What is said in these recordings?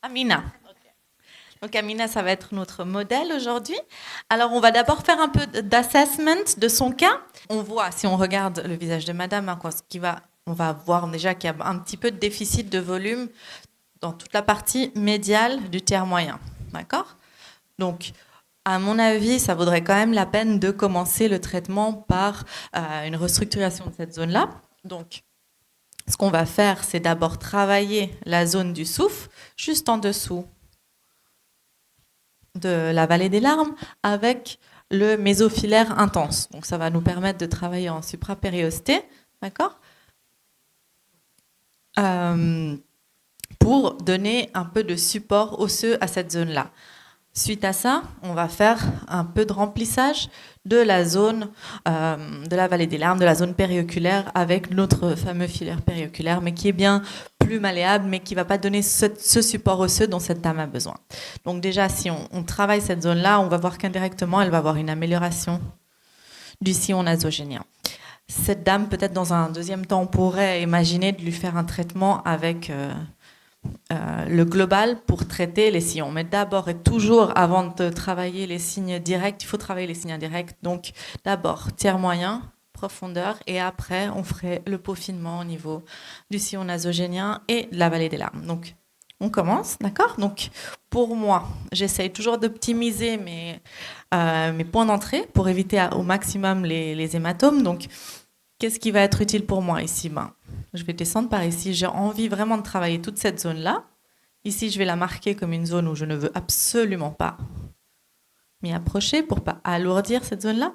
Amina. Donc Amina, ça va être notre modèle aujourd'hui. Alors on va d'abord faire un peu d'assessment de son cas. On voit, si on regarde le visage de Madame, hein, on va voir déjà qu'il y a un petit peu de déficit de volume dans toute la partie médiale du tiers moyen. D'accord? Donc, à mon avis, ça vaudrait quand même la peine de commencer le traitement par une restructuration de cette zone-là. Donc, ce qu'on va faire, c'est d'abord travailler la zone du souffle, juste en dessous de la vallée des larmes, avec le mésophilaire intense. Donc, ça va nous permettre de travailler en suprapériosté, d'accord, pour donner un peu de support osseux à cette zone-là. Suite à ça, on va faire un peu de remplissage de la zone de la vallée des larmes, de la zone périoculaire, avec notre fameux filaire périoculaire, mais qui est bien plus malléable, mais qui ne va pas donner ce support osseux dont cette dame a besoin. Donc déjà, si on travaille cette zone-là, on va voir qu'indirectement, elle va avoir une amélioration du sillon nasogénien. Cette dame, peut-être dans un deuxième temps, on pourrait imaginer de lui faire un traitement avec le global pour traiter les sillons. Mais d'abord et toujours, avant de travailler les signes directs, il faut travailler les signes indirects. Donc d'abord, tiers moyen, profondeur, et après, on ferait le peaufinement au niveau du sillon nasogénien et de la vallée des larmes. Donc, on commence, d'accord? Donc, pour moi, j'essaye toujours d'optimiser mes points d'entrée pour éviter au maximum les hématomes. Donc, qu'est-ce qui va être utile pour moi ici? Je vais descendre par ici. J'ai envie vraiment de travailler toute cette zone-là. Ici, je vais la marquer comme une zone où je ne veux absolument pas m'y approcher pour ne pas alourdir cette zone-là.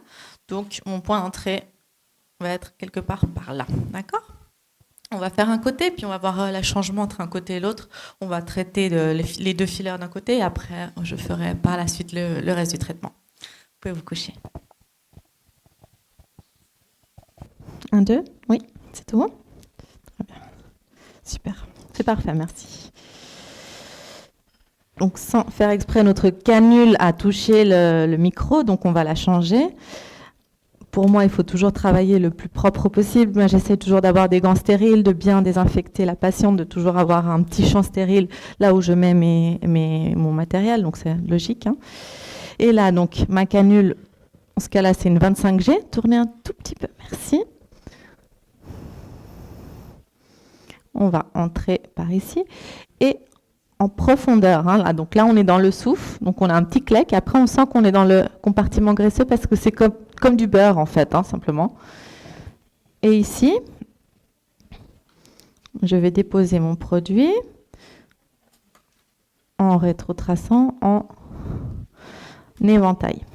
Donc, mon point d'entrée va être quelque part par là. D'accord? On va faire un côté, puis on va voir le changement entre un côté et l'autre. On va traiter les deux filaires d'un côté, et après, je ferai par la suite le reste du traitement. Vous pouvez vous coucher. 1, 2, oui, c'est tout bon? Très bien. Super, c'est parfait, merci. Donc sans faire exprès, notre canule a touché le micro, donc on va la changer. Pour moi, il faut toujours travailler le plus propre possible. Moi, j'essaie toujours d'avoir des gants stériles, de bien désinfecter la patiente, de toujours avoir un petit champ stérile là où je mets mon matériel, donc c'est logique. Hein. Et là, donc, ma canule, en ce cas-là, c'est une 25G. Tournez un tout petit peu, merci. On va entrer par ici. Et en profondeur. Hein, là. Donc là, on est dans le souffle, donc on a un petit claque. Après, on sent qu'on est dans le compartiment graisseux parce que c'est comme du beurre, en fait, hein, simplement. Et ici, je vais déposer mon produit en rétrotraçant en éventail.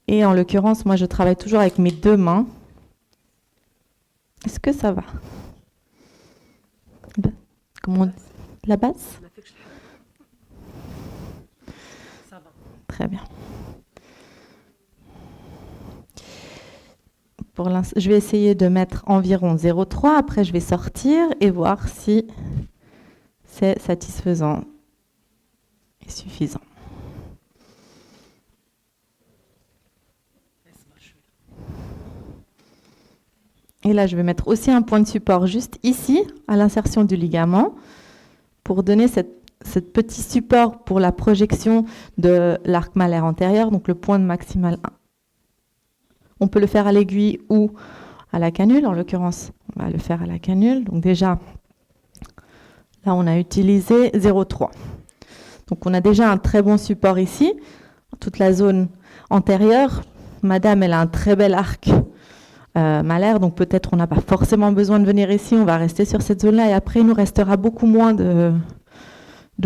Et en l'occurrence, moi, je travaille toujours avec mes deux mains. Est-ce que ça va? Comment on dit? La base? Ça va. Très bien. Je vais essayer de mettre environ 0,3. Après, je vais sortir et voir si c'est satisfaisant et suffisant. Et là, je vais mettre aussi un point de support juste ici, à l'insertion du ligament, pour donner ce petit support pour la projection de l'arc malaire antérieur, donc le point de maximal 1. On peut le faire à l'aiguille ou à la canule. En l'occurrence, on va le faire à la canule. Donc déjà, là, on a utilisé 0,3. Donc on a déjà un très bon support ici. Toute la zone antérieure, Madame, elle a un très bel arc malaire, donc peut-être on n'a pas forcément besoin de venir ici, on va rester sur cette zone-là, et après, il nous restera beaucoup moins de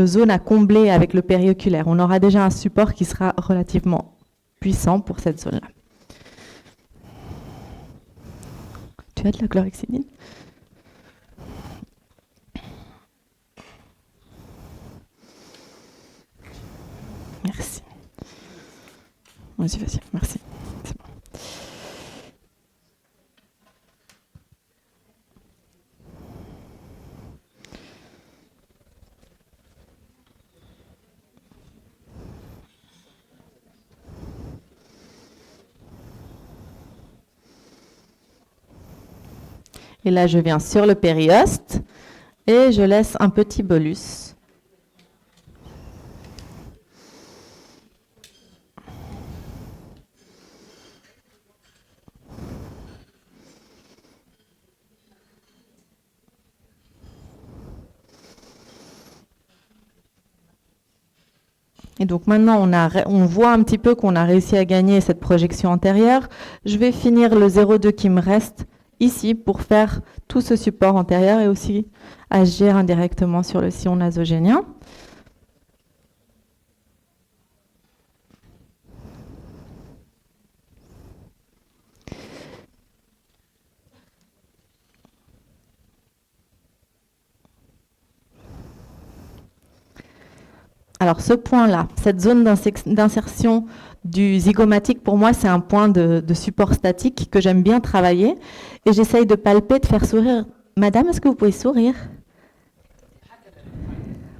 zones à combler avec le périoculaire. On aura déjà un support qui sera relativement puissant pour cette zone-là. Tu as de la chlorhexidine? Merci. Vas-y, merci. C'est bon. Et là, je viens sur le périoste et je laisse un petit bolus Et donc maintenant, on voit un petit peu qu'on a réussi à gagner cette projection antérieure. Je vais finir le 0,2 qui me reste ici pour faire tout ce support antérieur et aussi agir indirectement sur le sillon nasogénien. Alors ce point-là, cette zone d'insertion du zygomatique, pour moi, c'est un point de support statique que j'aime bien travailler. Et j'essaye de palper, de faire sourire. Madame, est-ce que vous pouvez sourire?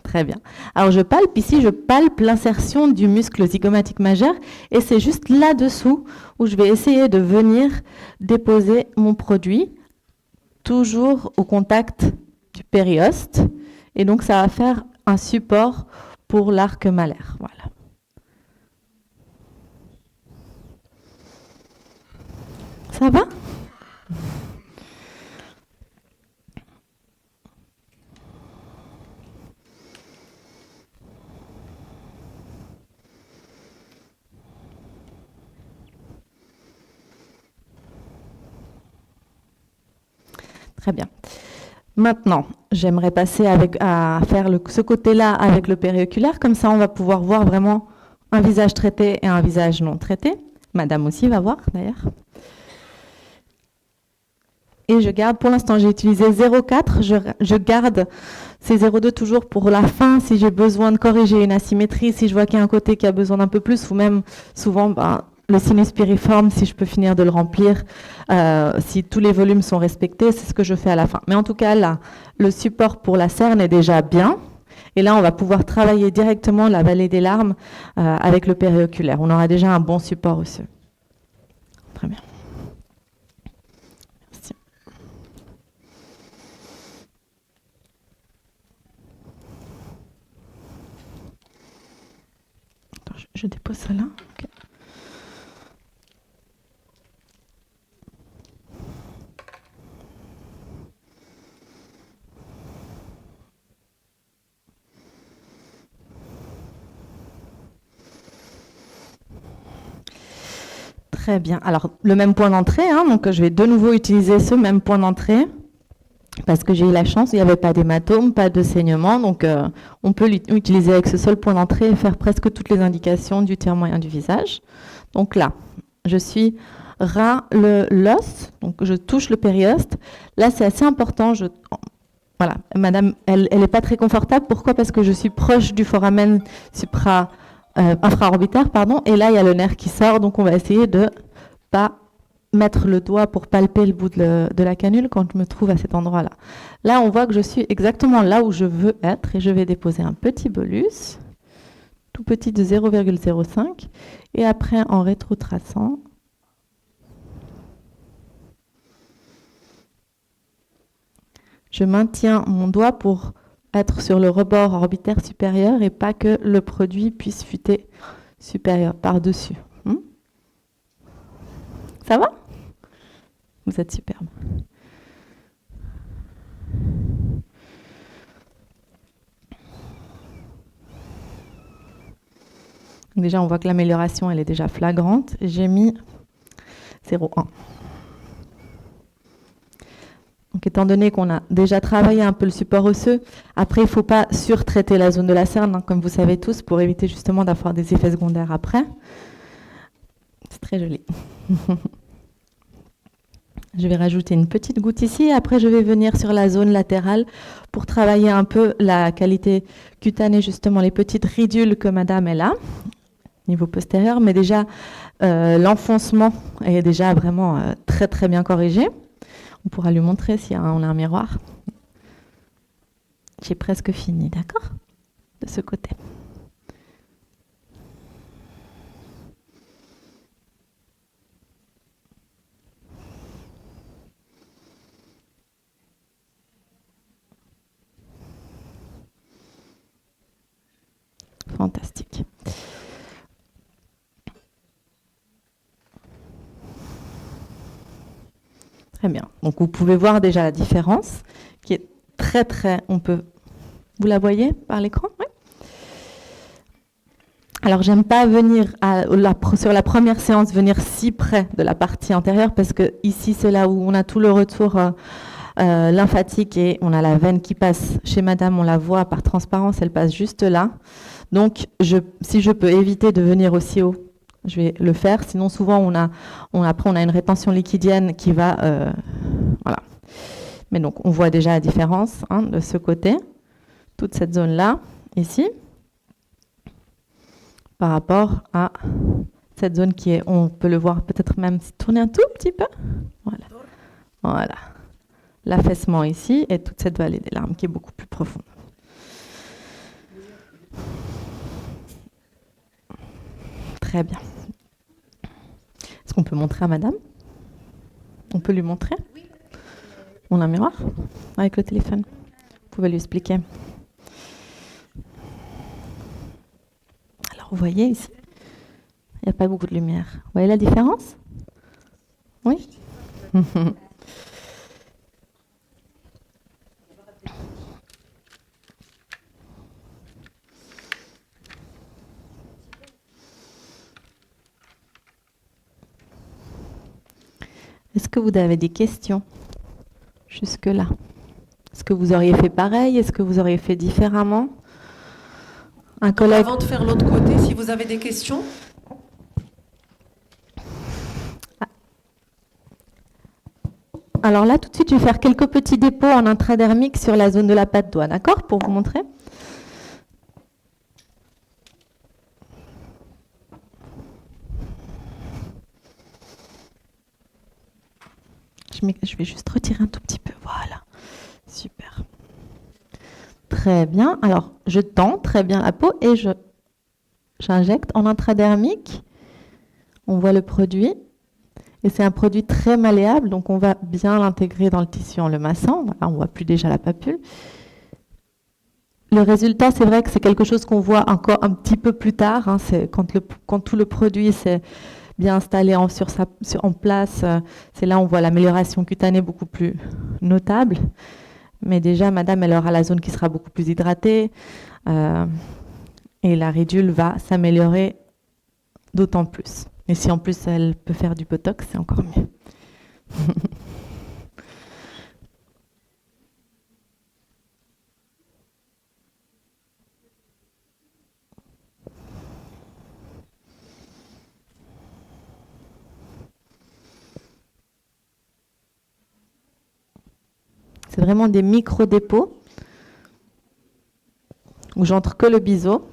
Très bien. Alors je palpe ici, je palpe l'insertion du muscle zygomatique majeur. Et c'est juste là-dessous où je vais essayer de venir déposer mon produit, toujours au contact du périoste. Et donc ça va faire un support pour l'arc malaire. Voilà. Ça va? Très bien. Maintenant, j'aimerais passer à faire ce côté-là avec le périoculaire. Comme ça, on va pouvoir voir vraiment un visage traité et un visage non traité. Madame aussi va voir, d'ailleurs. Et je garde, pour l'instant, j'ai utilisé 0,4. Je garde ces 0,2 toujours pour la fin, si j'ai besoin de corriger une asymétrie, si je vois qu'il y a un côté qui a besoin d'un peu plus, ou même souvent, le sinus piriforme, si je peux finir de le remplir, si tous les volumes sont respectés, c'est ce que je fais à la fin. Mais en tout cas, là, le support pour la cerne est déjà bien. Et là, on va pouvoir travailler directement la vallée des larmes avec le périoculaire. On aura déjà un bon support osseux. Très bien. Merci. Attends, je dépose ça là. Okay. Très bien. Alors, le même point d'entrée, donc je vais de nouveau utiliser ce même point d'entrée parce que j'ai eu la chance, il n'y avait pas d'hématome, pas de saignement, donc on peut l'utiliser avec ce seul point d'entrée et faire presque toutes les indications du tiers moyen du visage. Donc là, je suis ras l'os, donc je touche le périoste. Là, c'est assez important. Voilà, madame, elle n'est pas très confortable. Pourquoi? Parce que je suis proche du foramen infraorbitaire, pardon, et là il y a le nerf qui sort, donc on va essayer de pas mettre le doigt pour palper le bout de la canule quand je me trouve à cet endroit-là. Là, on voit que je suis exactement là où je veux être et je vais déposer un petit bolus, tout petit de 0,05, et après en rétrotraçant, je maintiens mon doigt pour être sur le rebord orbitaire supérieur et pas que le produit puisse fuiter supérieur, par-dessus. Ça va? Vous êtes superbe. Déjà, on voit que l'amélioration, elle est déjà flagrante. J'ai mis 0,1. Donc, étant donné qu'on a déjà travaillé un peu le support osseux, après, il ne faut pas surtraiter la zone de la cerne, comme vous savez tous, pour éviter justement d'avoir des effets secondaires après. C'est très joli. Je vais rajouter une petite goutte ici. Après, je vais venir sur la zone latérale pour travailler un peu la qualité cutanée, justement, les petites ridules que madame est là, niveau postérieur. Mais déjà, l'enfoncement est déjà vraiment très, très bien corrigé. On pourra lui montrer si on a un miroir. J'ai presque fini, d'accord? De ce côté. Fantastique. Très bien. Donc vous pouvez voir déjà la différence qui est très très. Vous la voyez par l'écran? Oui. Alors, j'aime pas venir sur la première séance, venir si près de la partie antérieure, parce que ici, c'est là où on a tout le retour lymphatique et on a la veine qui passe. Chez madame, on la voit par transparence, elle passe juste là. Donc, si je peux éviter de venir aussi haut, je vais le faire. Sinon, souvent, après, on a une rétention liquidienne qui va... voilà. Mais donc, on voit déjà la différence de ce côté, toute cette zone-là, ici, par rapport à cette zone qui est, on peut le voir peut-être même tourner un tout petit peu. Voilà. Voilà. L'affaissement ici et toute cette vallée des larmes qui est beaucoup plus profonde. Très bien. Est-ce qu'on peut montrer à madame? On peut lui montrer? On a un miroir avec le téléphone. Vous pouvez lui expliquer. Alors, vous voyez ici, il n'y a pas beaucoup de lumière. Vous voyez la différence? Oui. Est-ce que vous avez des questions jusque-là? Est-ce que vous auriez fait pareil? Est-ce que vous auriez fait différemment? Un collègue... Avant de faire l'autre côté, si vous avez des questions. Alors là, tout de suite, je vais faire quelques petits dépôts en intradermique sur la zone de la patte doigt, d'accord? Pour vous montrer. Je vais juste retirer un tout petit peu. Voilà. Super. Très bien. Alors, je tends très bien la peau et j'injecte en intradermique. On voit le produit. Et c'est un produit très malléable, donc on va bien l'intégrer dans le tissu en le massant. Voilà, on ne voit plus déjà la papule. Le résultat, c'est vrai que c'est quelque chose qu'on voit encore un petit peu plus tard. Hein, c'est quand tout le produit s'est bien installé en place, c'est là où on voit l'amélioration cutanée beaucoup plus notable. Mais déjà, madame, elle aura la zone qui sera beaucoup plus hydratée et la ridule va s'améliorer d'autant plus. Et si en plus elle peut faire du botox, c'est encore mieux. C'est vraiment des micro-dépôts où j'entre que le biseau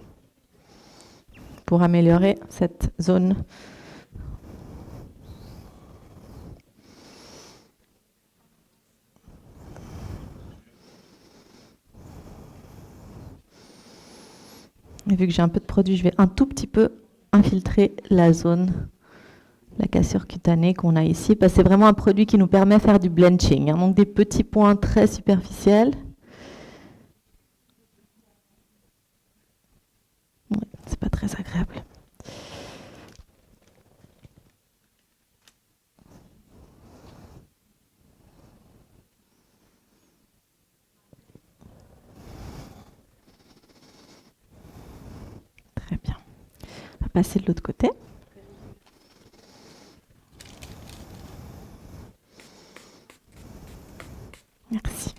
pour améliorer cette zone. Et vu que j'ai un peu de produit, je vais un tout petit peu infiltrer la zone, la cassure cutanée qu'on a ici, parce que c'est vraiment un produit qui nous permet de faire du blanching, hein, donc des petits points très superficiels. Ouais, c'est pas très agréable. Très bien. On va passer de l'autre côté. Merci.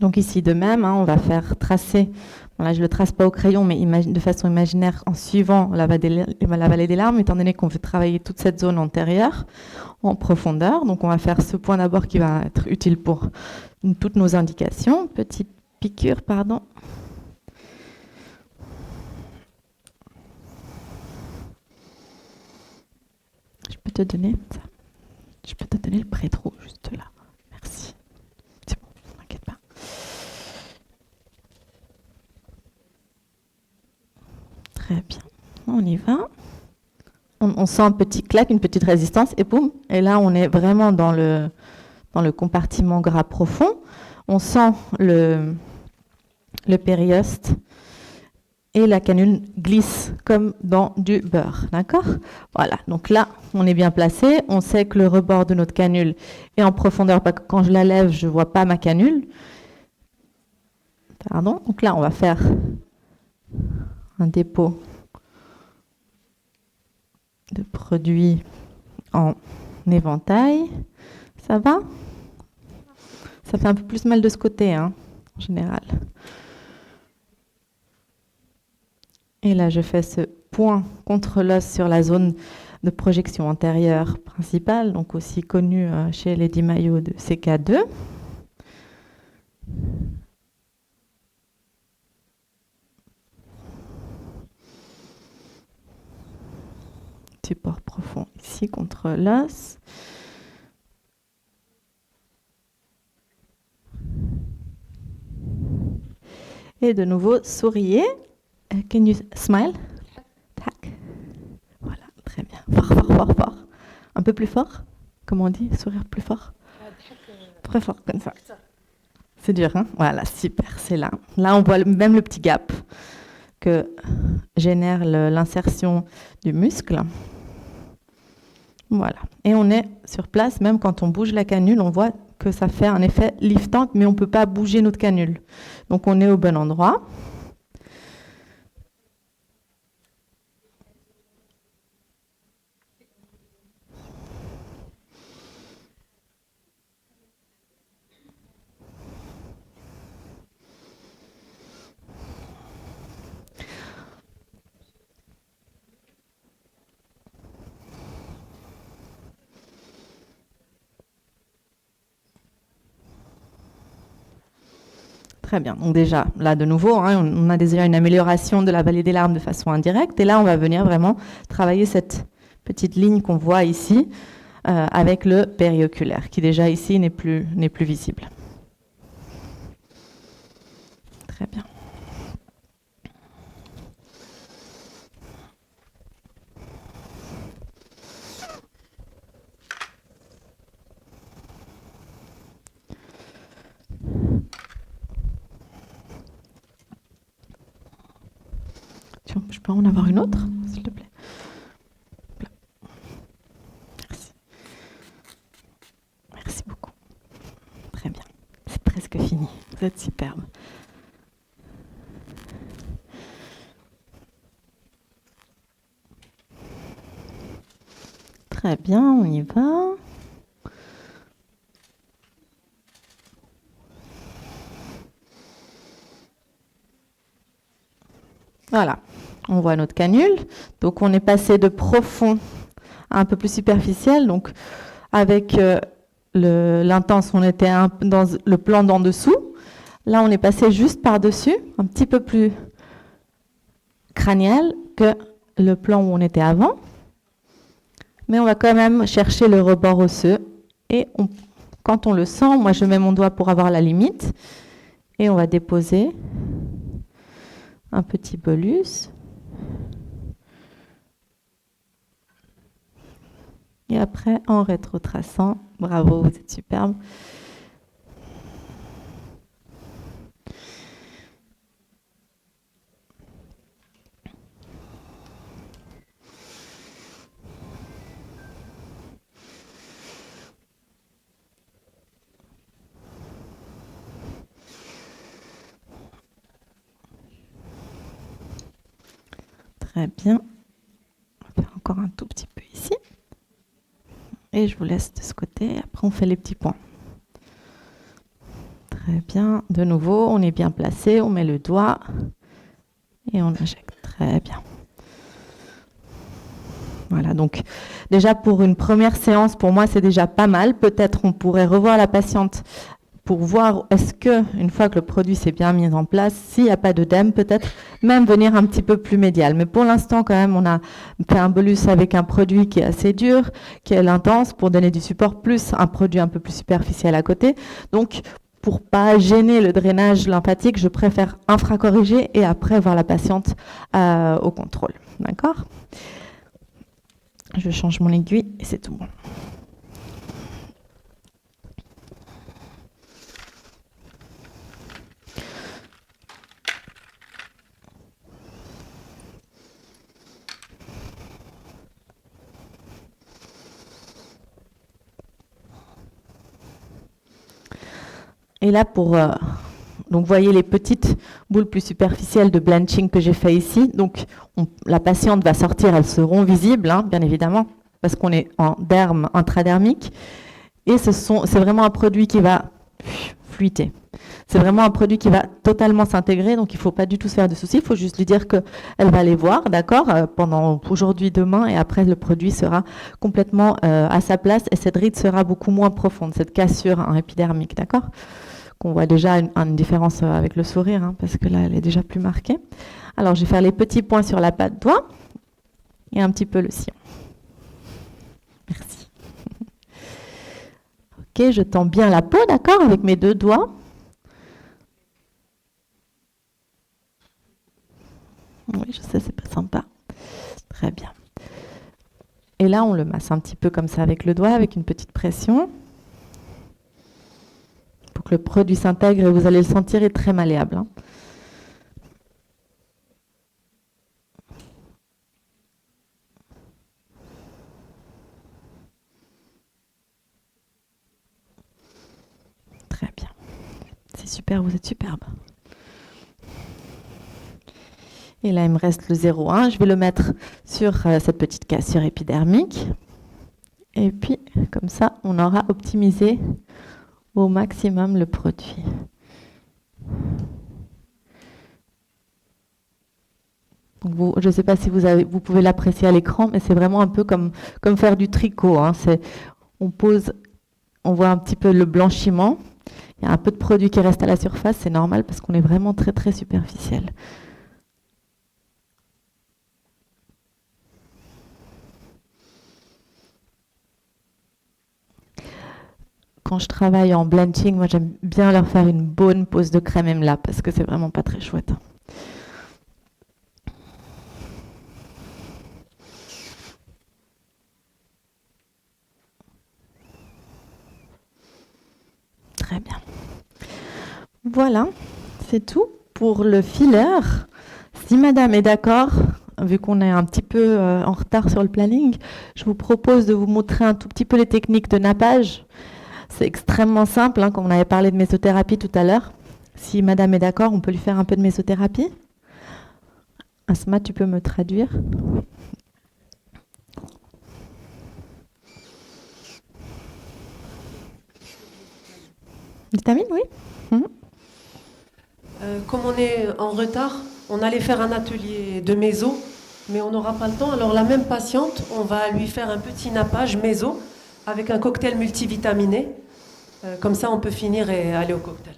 Donc ici de même, hein, on va faire tracer, bon là je ne le trace pas au crayon, mais de façon imaginaire en suivant la vallée des larmes, étant donné qu'on veut travailler toute cette zone antérieure en profondeur. Donc on va faire ce point d'abord qui va être utile pour toutes nos indications. Petite piqûre, pardon. te donner ça. Je peux te donner le pré-trou juste là. Merci. C'est bon, t'inquiète pas. Très bien. On y va. On sent un petit claque, une petite résistance, et boum. Et là, on est vraiment dans le compartiment gras profond. On sent le périoste et la canule glisse comme dans du beurre. D'accord ? Voilà. Donc là, on est bien placé. On sait que le rebord de notre canule est en profondeur. Quand je la lève, je ne vois pas ma canule. Pardon. Donc là, on va faire un dépôt de produits en éventail. Ça va ? Ça fait un peu plus mal de ce côté, hein, en général. Et là, je fais ce point contre l'os sur la zone de projection antérieure principale, donc aussi connue chez Lady Mayo de CK2. Support profond ici contre l'os. Et de nouveau, souriez. Can you smile? Tac. Voilà, très bien. Fort, fort, fort, fort. Un peu plus fort? Comment on dit? Sourire plus fort? Très fort, comme ça. C'est dur, hein? Voilà, super, c'est là. Là, on voit même le petit gap que génère l'insertion du muscle. Voilà. Et on est sur place, même quand on bouge la canule, on voit que ça fait un effet liftant, mais on ne peut pas bouger notre canule. Donc, on est au bon endroit. Très bien. Donc déjà, là de nouveau, hein, on a déjà une amélioration de la vallée des larmes de façon indirecte. Et là, on va venir vraiment travailler cette petite ligne qu'on voit ici avec le périoculaire, qui déjà ici n'est plus visible. Très bien. Je peux en avoir une autre, s'il te plaît? Merci. Merci beaucoup. Très bien. C'est presque fini. Vous êtes superbe. Très bien, on y va. Voilà. On voit notre canule. Donc, on est passé de profond à un peu plus superficiel. Donc, avec l'intense, on était dans le plan d'en dessous. Là, on est passé juste par-dessus, un petit peu plus crânial que le plan où on était avant. Mais on va quand même chercher le rebord osseux. Et quand on le sent, moi, je mets mon doigt pour avoir la limite. Et on va déposer un petit bolus. Et après, en rétrotraçant, bravo, vous êtes superbe. Très bien. On va faire encore un tout petit peu ici. Et je vous laisse de ce côté. Après, on fait les petits points. Très bien. De nouveau, on est bien placé. On met le doigt et on injecte. Très bien. Voilà. Donc, déjà pour une première séance, pour moi, c'est déjà pas mal. Peut-être on pourrait revoir la patiente pour voir est-ce que, une fois que le produit s'est bien mis en place, s'il n'y a pas d'œdème, peut-être même venir un petit peu plus médial. Mais pour l'instant, quand même, on a fait un bolus avec un produit qui est assez dur, qui est intense, pour donner du support, plus un produit un peu plus superficiel à côté. Donc, pour pas gêner le drainage lymphatique, je préfère infracorriger et après voir la patiente au contrôle. D'accord ? Je change mon aiguille et c'est tout bon. Et là, donc, vous voyez les petites boules plus superficielles de blanching que j'ai fait ici. Donc, la patiente va sortir, elles seront visibles, hein, bien évidemment, parce qu'on est en derme intradermique. Et c'est vraiment un produit qui va fluider. C'est vraiment un produit qui va totalement s'intégrer, donc il ne faut pas du tout se faire de soucis. Il faut juste lui dire qu'elle va les voir, d'accord, pendant aujourd'hui, demain, et après le produit sera complètement à sa place et cette ride sera beaucoup moins profonde, cette cassure épidermique, d'accord ? Qu'on voit déjà une différence avec le sourire, hein, parce que là, elle est déjà plus marquée. Alors, je vais faire les petits points sur la patte doigt et un petit peu le sillon. Merci. Ok, je tends bien la peau, d'accord, avec mes deux doigts. Oui, je sais, c'est pas sympa. Très bien. Et là, on le masse un petit peu comme ça avec le doigt, avec une petite pression. Pour que le produit s'intègre et vous allez le sentir, il est très malléable. Hein. Très bien. C'est super, vous êtes superbe. Et là, il me reste le 0,1. Je vais le mettre sur cette petite cassure épidermique. Et puis, comme ça, on aura optimisé au maximum le produit. Donc je ne sais pas si vous pouvez l'apprécier à l'écran, mais c'est vraiment un peu comme faire du tricot. Hein. On voit un petit peu le blanchiment. Il y a un peu de produit qui reste à la surface, c'est normal parce qu'on est vraiment très très superficiel. Quand je travaille en blanching, moi j'aime bien leur faire une bonne pose de crème EMLA parce que c'est vraiment pas très chouette. Très bien. Voilà, c'est tout pour le filler. Si madame est d'accord, vu qu'on est un petit peu en retard sur le planning, je vous propose de vous montrer un tout petit peu les techniques de nappage. C'est extrêmement simple, hein, comme on avait parlé de mésothérapie tout à l'heure. Si madame est d'accord, on peut lui faire un peu de mésothérapie. Asma, tu peux me traduire ? Vitamine, oui. Comme on est en retard, on allait faire un atelier de méso, mais on n'aura pas le temps. Alors la même patiente, on va lui faire un petit nappage méso avec un cocktail multivitaminé. Comme ça, on peut finir et aller au cocktail.